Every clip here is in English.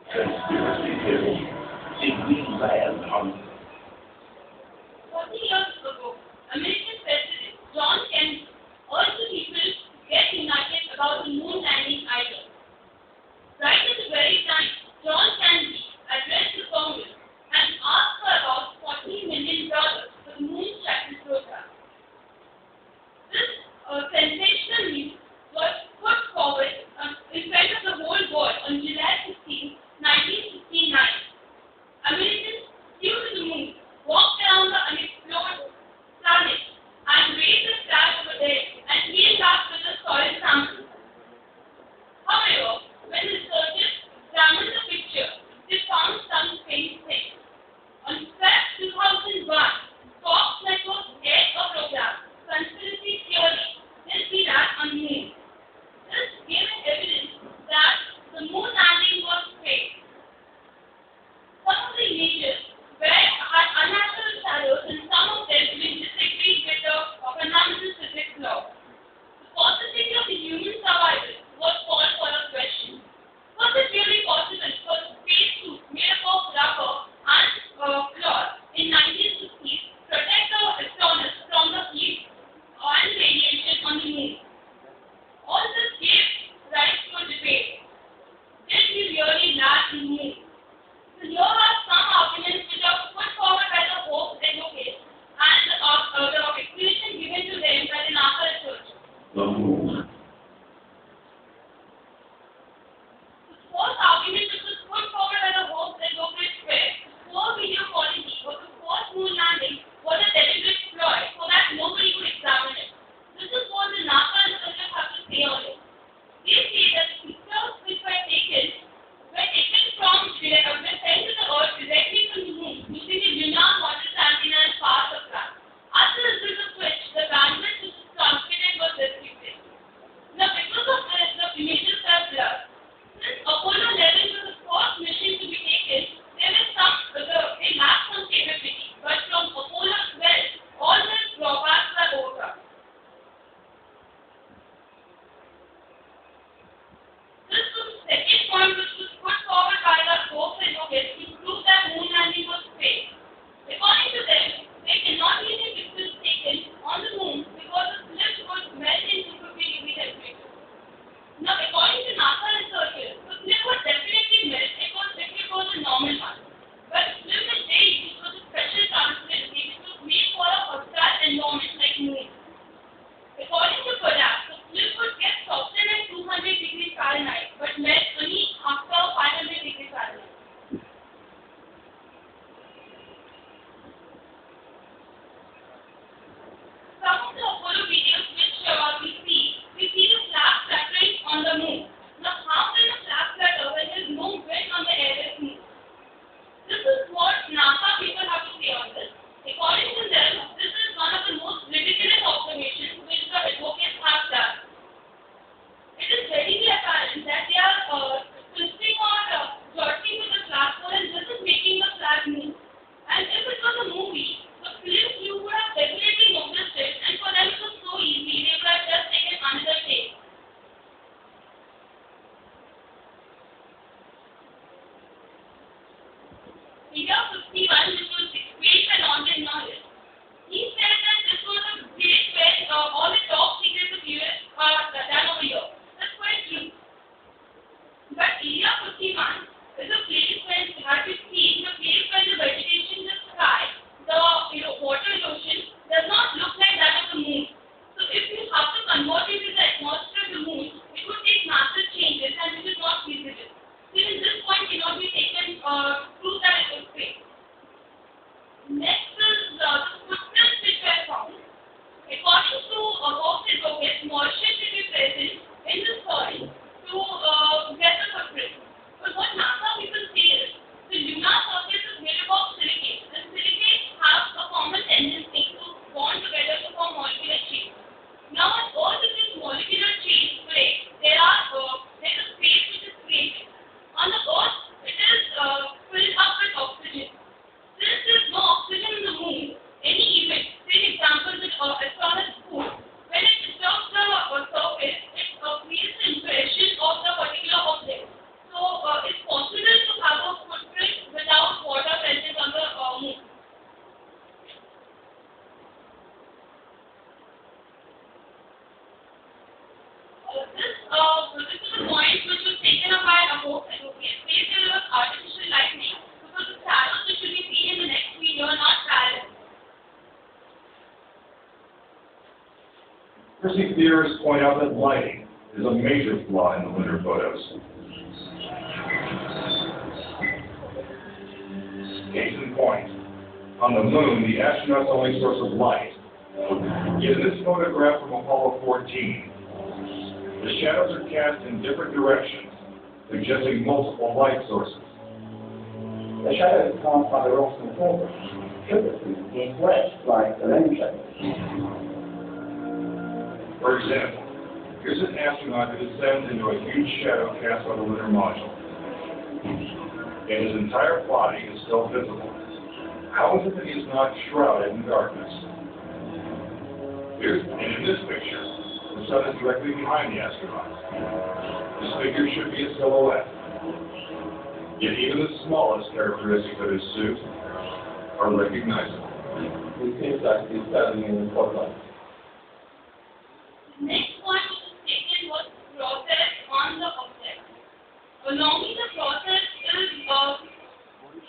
Conspiracy theory. Did we land on 40 years ago, American President John Kennedy urged the people to get united about the moon landing idea. Right at the very time, John Kennedy addressed the Congress and asked for about $40 million for the moon shuttle program. This sensational news was put forward in front of the whole world on July 16, 1969. Americans flew to the moon, walked around the unexplored planet, and raised the flag over there and came back with the soil sample. However, when researchers examined the picture, they found some strange things. On Feb 2001, Fox Network aired a program, Conspiracy Theory, Did We Land on the Moon? This gave evidence that the moon landing was fake. Some of the images had unnatural shadows and some of them even disagreed with the fundamental physics law. The possibility of the human survival was called for a question. Was it really possible for the spacesuit made up of rubber and cloth in 1960s protect the astronauts from the heat and radiation on the moon? All this gave rise to a debate. Did we really land on the moon? So here are some arguments which are put forward by the hope advocates and the explanation given to them by the NASA researchers. the moon? The first argument which was put forward by the hope advocates were the poor video quality of the first moon landing was a deliberate ploy so that nobody could examine it. This is what the NASA researchers have to say on it. They say that the pictures which were taken from were sent to the Earth directly from the moon using the lunar model antenna as power supply. As a result of which, the bandwidth which was transmitted was restricted. Now, because of this, the images are blurred. Since Apollo 11 was the first mission to be taken, they lacked some capability. But from Apollo 12, all the drawbacks were overcome. This was the second point which was put forward by the hope advocates to prove that moon landing was fake. According to them, they cannot be any pictures taken on the moon because the slip would melt into 50-degree temperature. Now, according to NASA researchers, the slip would definitely melt if it was a normal one. But the slip that they used was a special transparency which was made for a hostile environment like moon. According to Kodak, the slip would get softened at 200 degrees Fahrenheit but melt only after 500 degrees Fahrenheit. Some of the Apollo videos which we see the flag fluttering on the moon. Now, how can a flag flutter when there is no wind on the airless moon? This is what NASA people have to say on this. According to them, this is one of the most ridiculous observations which the advocates have done. It is readily apparent that they are twisting or jerking with the flagpole and this is making the flag move. And if it was a movie, the film you would have definitely noticed it, and for them it was so easy, they would have just taken another take. Figure 51, which was great and online knowledge. He said that this was a place where all the top secrets of US are done over here. That's quite true. But Area 51 is a place where, as you see, the place where the vegetation, the sky, the water, ocean does not look like that of the moon. So if you have to convert it to the atmosphere of the moon, it would take massive changes and it is not feasible. Even this point cannot be taken proof that it was fake. Conspiracy theorists point out that lighting is a major flaw in the lunar photos. Case in point, on the moon, the astronaut's only source of light. Yet in this photograph from Apollo 14, the shadows are cast in different directions, suggesting multiple light sources. The shadows cast by the rocks in the foreground should have been influenced like the lens shadows. For example, here's an astronaut who descends into a huge shadow cast by the lunar module, and his entire body is still visible. How is it that he is not shrouded in darkness? And in this picture, the sun is directly behind the astronaut. This figure should be a silhouette. Yet even the smallest characteristics of his suit are recognizable. It seems like he's standing in the spotlight. Next one taken was process on the object. Normally the process is,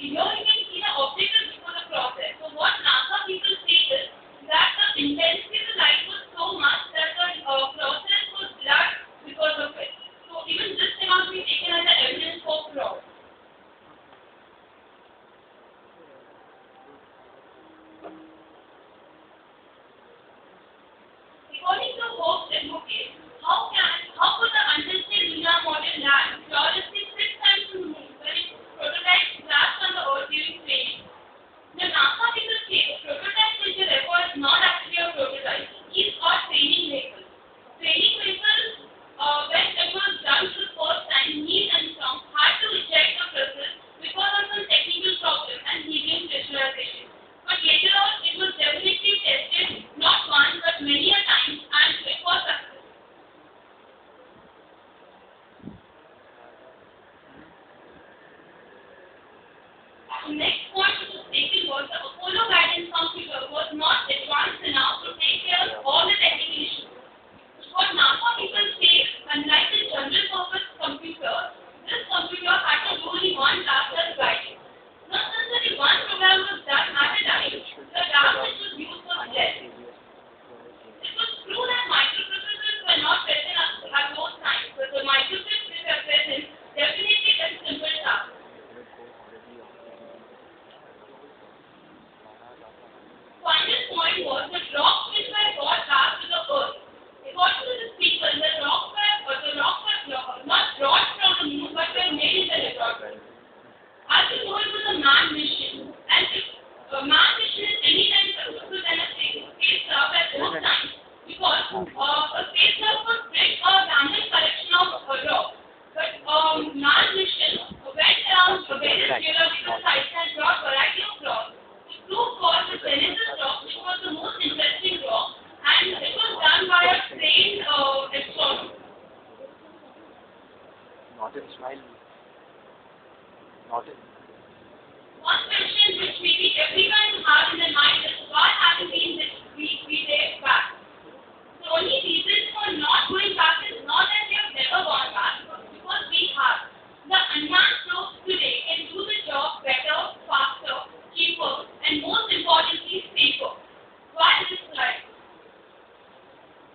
here you can see the object is before the process. So what NASA people say is that the intensity of the light was so much that the process was black because of it. So even this cannot be taken as an evidence for fraud. According to Hope's advocate, how could the untested lunar model land flawlessly 6 times to the moon when its prototype crashed on the Earth during training? The NASA people say the prototype which the record is not actually a prototype. These are training vehicles. Training vehicles, when it was done for the first time, Neil and Tom had to reject the process because of some technical problem and helium pressurization. But later on, it was definitely tested not once but many a times, and it was successful. The next point which was taken was the Apollo guidance computer was not advanced enough to take care of all the technical issues. What NASA people say, unlike the general purpose computer, this computer had to do only one task as guidance. Now, since only one program was done at a time, the task which was used was less. It was true that microprocessors were not present at those times, but the microchips which were present definitely did simple tasks. Final point was the rocks which were brought back to the Earth. According to the people, the rocks were not brought from the moon but were made in the laboratory. As you know, it was a manned mission, and if a manned mission is any time successful than a spacecraft at those times, because a spacecraft would bring a random collection of rocks, but manned mission went around various geological sites and brought variety of rocks. The proof was the Genesis rock, which was the most interesting rock, and it was done by a trained astronomer. Not in smile. Not in. One question which maybe everyone has in their mind is why haven't been this we days back? The only reason for not going back is not that we have never gone back, but because we have. The unmanned probes today can do the job better, faster, cheaper, and most importantly, safer. Why this right?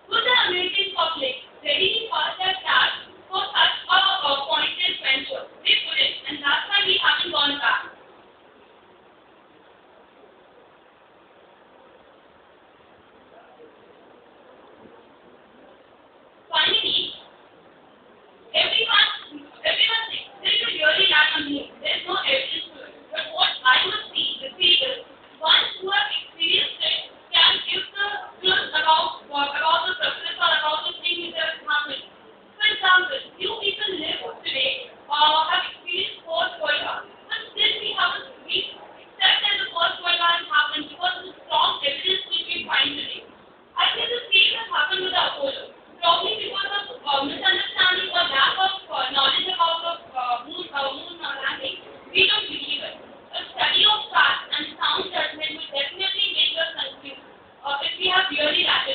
Could the American public readily pass their tax for such a pointless venture? They couldn't, and that's why we haven't gone back. Finally, everyone thinks this should really land on moon. There's no evidence to it. But what I would see is ones who have experienced it can give the truth about the process or about the thing which has happened. For example, few people live today have experienced First World War, but still we accept that the First World War has happened because of the strong evidence which we find today. I think the same has happened with the Apollo. Probably because of misunderstanding or lack of knowledge about the moon landing, we don't believe it. A study of facts and sound judgment would definitely make us confused if we have really acted